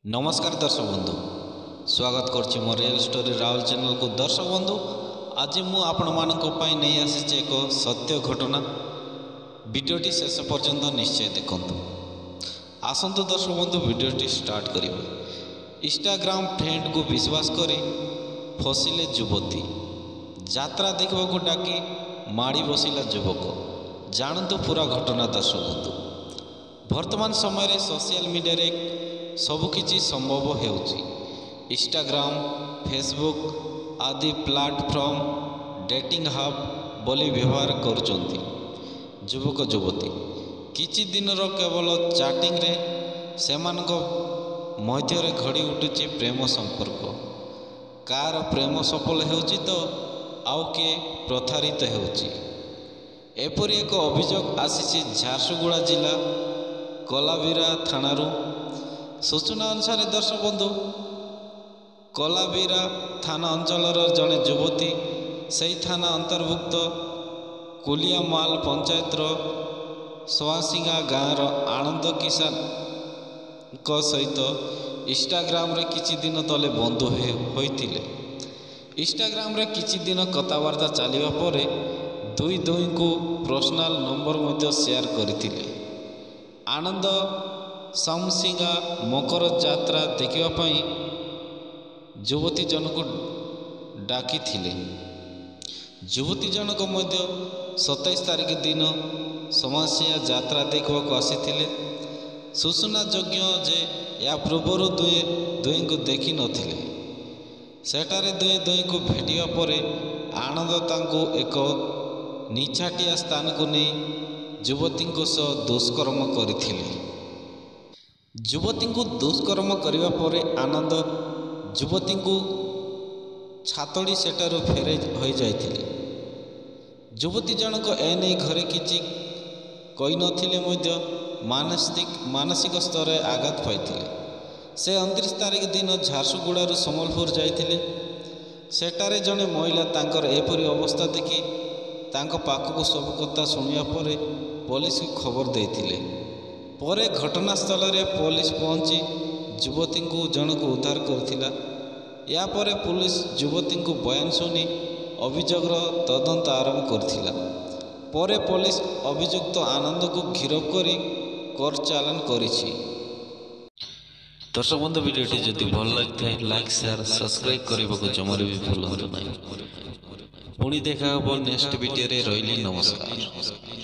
नमस्कार दर्शक बंधु स्वागत करछि मो रियल स्टोरी राहुल चैनल को। दर्शक बंधु आज मु आपण मानक पई नहीं आसी एक सत्य घटना। वीडियोटी शेष पर्यंत निश्चय देखंतु। आसंतु दर्शक बंधु वीडियोटी स्टार्ट करिबा। इंस्टाग्राम फ्रेंड को विश्वास करी फसिले युवती, यात्रा देखा को डाकी माड़ी बसिला युवक। जानतु पूरा घटना दर्शक बंधु। वर्तमान समय सोशल मीडिया रे सबकिछि संभव हेउछि। इंस्टाग्राम, फेसबुक आदि प्लाटफॉर्म डेटिंग हब बोली व्यवहार करुचंती युवक युवती। किछि दिनर केवल चैटिंग रे सेमानक मध्यरे घड़ी उठुछि प्रेम संपर्क। कार प्रेम सफल हेउछि तो आउ के प्रतारित हेउछि। एपरि एक अभियोग आसीछि झारसुगुड़ा जिला कलाबिरा थानारू। सूचना अनुसार दर्शक बंधु कलाबिरा थाना अंचलर जड़े युवती सही थाना अंतर्भुक्त कुलियामाल पंचायतर सोआसिंगा गाँवर आनंद किसान को सहित इंस्टाग्राम रे किछि दिन तले बंधु होइतिले। इंस्टाग्राम रे किछि दिन कथावार्ता चलिबा परे दुई को पर्सनल नंबर मध्य शेयर करथिले। आनंद सामसिंगा मकर यात्रा देखा युवती जनक डाकी थिले। युवती जनक मध्य 27 तारिख दिन समस्या यात्रा देखा आसी। सूचना योग्य जे या पूर्वर दुई को देखि नथिले। सेठारे दुई को भेटिया परे आनंद तांको एक निछाटिया स्थान को नहीं युवती सह दुष्कर्म करथिले। युवती को दुष्कर्म करने पर आनंद युवती को छातड़ी सेठारू फेरे हो जाइथिले। युवती जनक एने घरे किछि कहि नथिले मध्य मानसिक स्तर आघात पाइथिले। से 29 तारिख दिन झारसुगुड़ारू सम्बलपुर जाइथिले। सेठारे जड़े महिला तांकर एपरी अवस्था देखि तांको पाखक सब कथा शुणिया परे पुलिस को खबर देइथिले। परे घटनास्थल रे पुलिस पहुंची युवती को जन को उद्धार करथिला। या परे पुलिस युवती को बयान सुनी अभियोग तदंत आरंभ करथिला। परे पुलिस अभियुक्त आनंद को गिरफ्त करी कोर्ट चालान करिछि। दर्शक बंधु वीडियोटी जदि भल लगे लाइक शेयर सब्सक्राइब करने को जमारे भी भूलु नहीं। पुणी देखा नेक्स्ट वीडियो रे। रहिली नमस्कार।